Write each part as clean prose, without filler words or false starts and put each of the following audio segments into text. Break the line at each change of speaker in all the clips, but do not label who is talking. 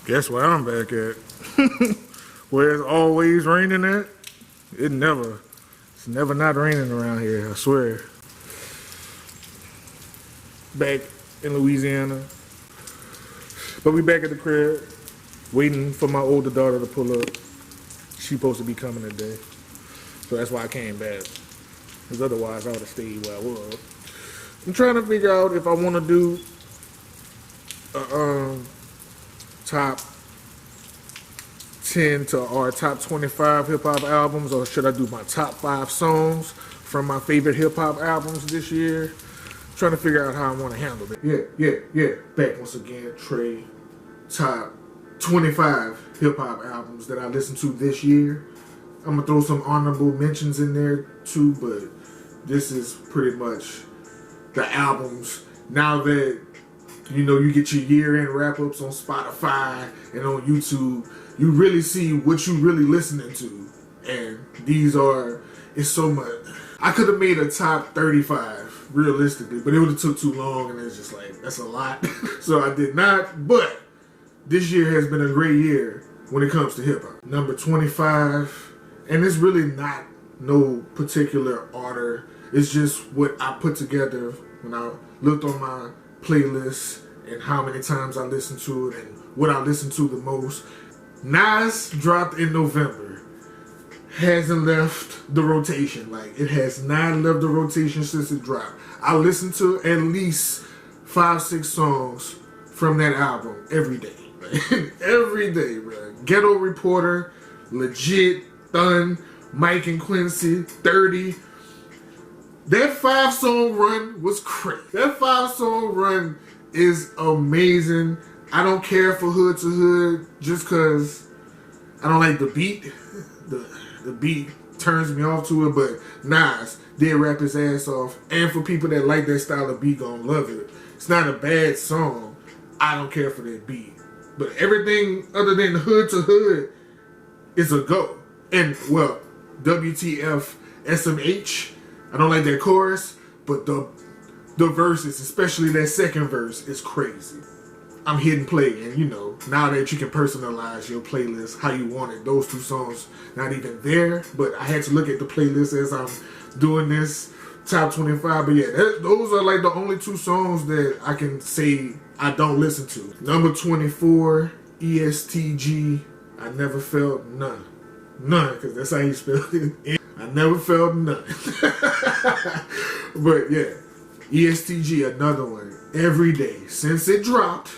Guess where I'm back at? Where it's always raining at? It's never not raining around here, I swear. Back in Louisiana. But we back at the crib, waiting for my older daughter to pull up. She supposed to be coming today. So that's why I came back. Because otherwise I would have stayed where I was. I'm trying to figure out if I want to do top 10 to our top 25 hip-hop albums, or should I do my top 5 songs from my favorite hip-hop albums this year? I'm trying to figure out how I want to handle it. Yeah. Back once again, Trey. Top 25 hip-hop albums that I listened to this year. I'm going to throw some honorable mentions in there too, but this is pretty much the albums. Now that, you know, you get your year-end wrap-ups on Spotify and on YouTube, you really see what you really listening to. And these are, it's so much. I could have made a top 35, realistically, but it would have took too long, and it's just like, that's a lot. So I did not, but this year has been a great year when it comes to hip-hop. Number 25, and it's really not no particular order. It's just what I put together when I looked on my playlist and how many times I listened to it and what I listened to the most. Nas dropped in November. Hasn't left the rotation. Like, it has not left the rotation since it dropped. I listened to at least 5-6 songs from that album every day. Every day, bro. Ghetto Reporter, Legit, Gunn, Mike and Quincy, 30. That 5-song run was crazy. That 5-song run is amazing. I don't care for Hood to Hood just because I don't like the beat. The beat turns me off to it, but Nas did rap his ass off. And for people that like that style of beat, gonna love it. It's not a bad song. I don't care for that beat. But everything other than Hood to Hood is a go. And, well, WTF SMH, I don't like that chorus, but the verses, especially that second verse, is crazy. I'm hitting play, and you know, now that you can personalize your playlist how you want it, those two songs not even there, but I had to look at the playlist as I'm doing this top 25. But yeah, those are like the only 2 songs that I can say I don't listen to. Number 24, ESTG, I never felt none. None, because that's how you spell it. I never felt none. But yeah, ESTG, another one. Every day since it dropped,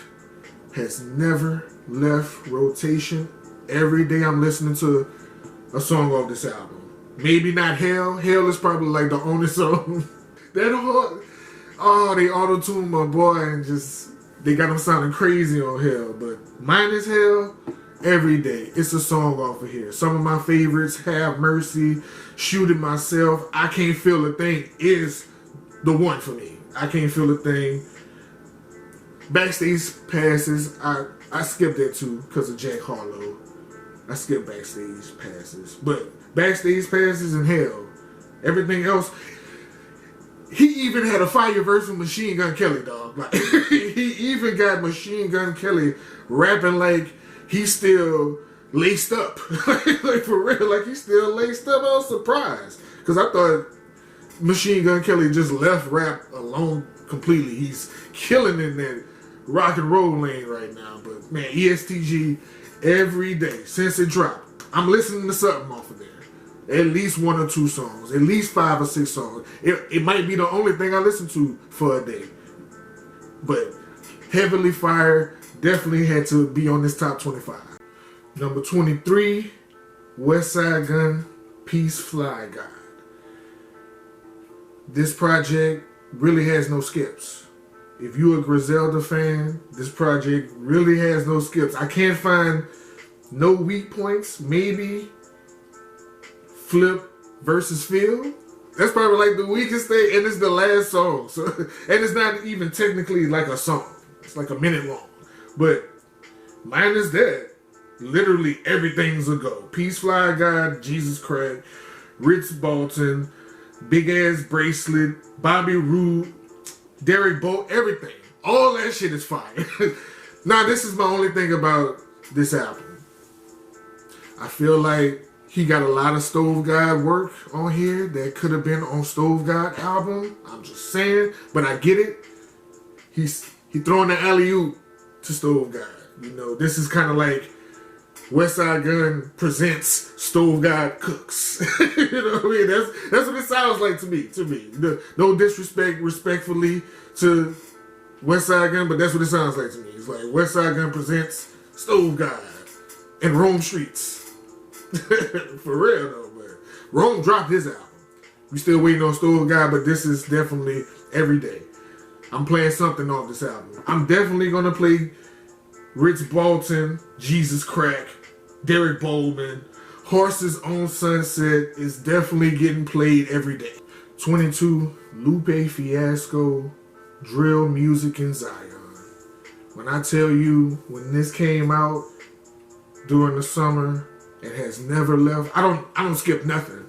has never left rotation. Every day I'm listening to a song off this album. Maybe not Hell. Hell is probably like the only song. That whole, oh, they auto-tuned my boy and just, they got him sounding crazy on Hell. But mine is Hell. Every day, it's a song off of here. Some of my favorites, Have Mercy, Shooting Myself, I Can't Feel a Thing is the one for me. I Can't Feel a Thing. Backstage Passes, I skipped that too because of Jack Harlow. I skipped Backstage Passes. But Backstage Passes and Hell, everything else, he even had a fire verse with Machine Gun Kelly, dog. Like, he even got Machine Gun Kelly rapping like he's still laced up. Like for real, like he's still laced up. I was surprised. Because I thought Machine Gun Kelly just left rap alone completely. He's killing in that rock and roll lane right now. But man, ESTG, every day since it dropped, I'm listening to something off of there. At least 1 or 2 songs. At least 5 or 6 songs. It might be the only thing I listen to for a day. But Heavenly Fire definitely had to be on this top 25. Number 23, Westside Gunn, Peace Flygod. This project really has no skips. If you're a Griselda fan, this project really has no skips. I can't find no weak points. Maybe Flip versus Phil. That's probably like the weakest thing, and it's the last song. So, and it's not even technically like a song. It's like a minute long. But minus that, literally everything's a go. Peace Flygod, Jesus Craig, Rich Bolton, Big Ass Bracelet, Bobby Roode, Derek Bolt, everything. All that shit is fire. Now, this is my only thing about this album. I feel like he got a lot of Stove God work on here that could have been on Stove God album. I'm just saying, but I get it. He throwing the alley-oop to Stove God. You know, this is kind of like Westside Gunn presents Stove God cooks. You know what I mean? That's what it sounds like to me. No disrespect, respectfully to Westside Gunn, but that's what it sounds like to me. It's like Westside Gunn presents Stove God and Rome Streets. For real though, but Rome dropped his album. We still waiting on Stove God, but this is definitely every day. I'm playing something off this album. I'm definitely gonna play Rich Bolton, Jesus Crack, Derek Boldman, Horses on Sunset is definitely getting played every day. 22, Lupe, Fiasco, Drill Music in Zion. When I tell you, when this came out during the summer, it has never left. I don't skip nothing.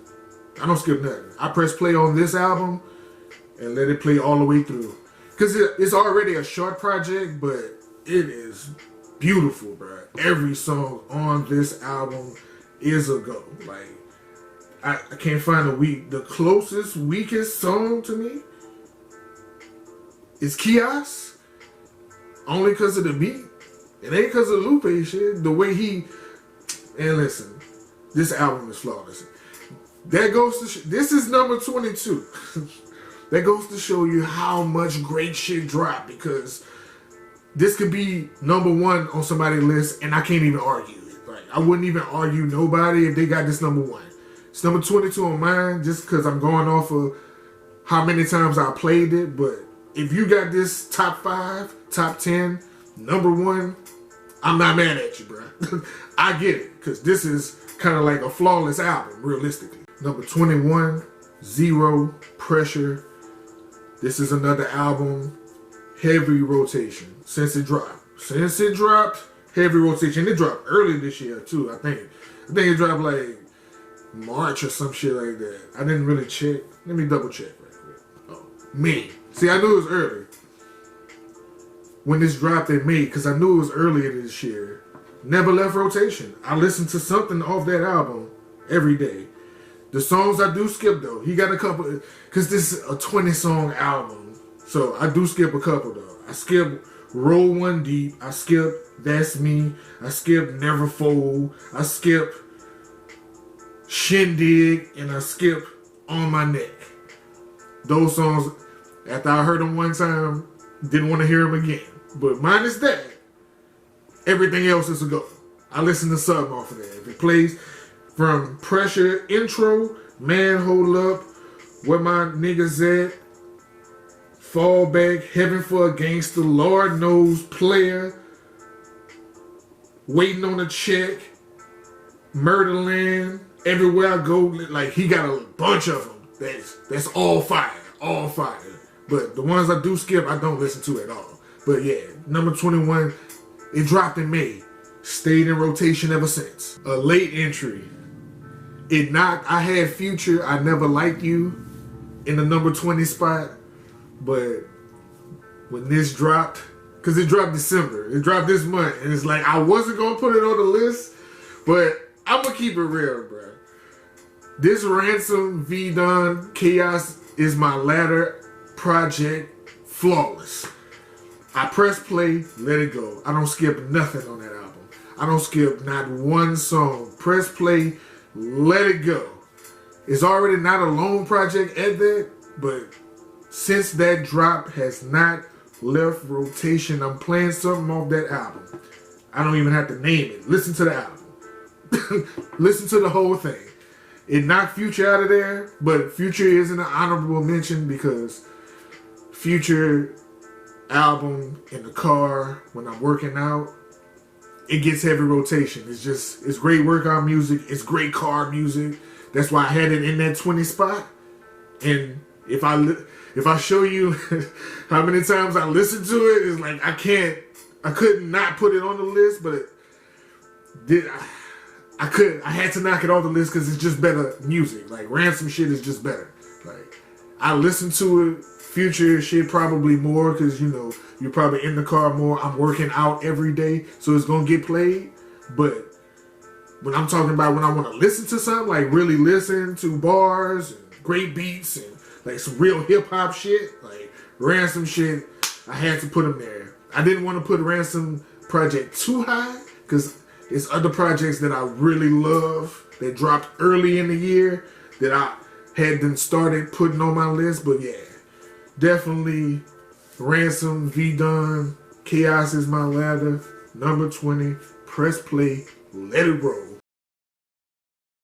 I press play on this album and let it play all the way through. Because it's already a short project, but it is beautiful, bro. Every song on this album is a go. Like, I can't find the closest, weakest song to me is Kiosk. Only because of the beat. It ain't because of Lupe shit. The way he... And listen, this album is flawless. That goes to... This is number 22. That goes to show you how much great shit dropped, because this could be number 1 on somebody's list and I can't even argue it. Like, I wouldn't even argue nobody if they got this number 1. It's number 22 on mine just because I'm going off of how many times I played it. But if you got this top 5, top 10, number 1, I'm not mad at you, bro. I get it, because this is kind of like a flawless album, realistically. Number 21, Zero Pressure. This is another album, heavy rotation since it dropped. Heavy rotation. It dropped early this year too, I think. It dropped like March or some shit like that. I didn't really check. Let me double check right quick. Oh, May. See, I knew it was early when this dropped in May, because I knew it was earlier this year. Never left rotation. I listened to something off that album every day. The songs I do skip though. He got a couple, because this is a 20-song album. So I do skip a couple though. I skip Roll One Deep. I skip That's Me. I skip Never Fold. I skip Shindig. And I skip On My Neck. Those songs, after I heard them one time, didn't want to hear them again. But minus that, everything else is a go. I listen to something off of that. If it plays from Pressure intro, Man Hold Up, Where My Niggas At, Fall Back, Heaven for a Gangster, Lord Knows, Player, Waiting on a Check, Murderland, Everywhere I Go. Like, he got a bunch of them. That's all fire. All fire. But the ones I do skip, I don't listen to at all. But yeah, number 21, it dropped in May. Stayed in rotation ever since. A late entry. It knocked. I had Future, I Never Liked You in the number 20 spot. But when this dropped, because it dropped December, it dropped this month, and it's like I wasn't going to put it on the list, but I'm going to keep it real, bro. This Ransom V Don Chaos is my latter project, flawless. I press play, let it go. I don't skip nothing on that album. I don't skip not one song. Press play, let it go. It's already not a lone project at that, but since that drop has not left rotation, I'm playing something off that album. I don't even have to name it. Listen to the album. Listen to the whole thing. It knocked Future out of there, but Future isn't an honorable mention because Future album in the car when I'm working out, it gets heavy rotation. It's great workout music. It's great car music. That's why I had it in that 20 spot. And if I show you how many times I listened to it, it's like I couldn't not put it on the list, but I had to knock it off the list because it's just better music. Like, Ransom shit is just better. Like, I listen to it. Future shit probably more because, you know, you're probably in the car more. I'm working out every day, so it's going to get played. But when I'm talking about when I want to listen to something, like really listen to bars and great beats and like some real hip hop shit, like Ransom shit, I had to put him there. I didn't want to put Ransom project too high because there's other projects that I really love that dropped early in the year that I had then started putting on my list. But yeah, definitely Ransom, V-Done, Chaos is my ladder, number 20, press play, let it roll.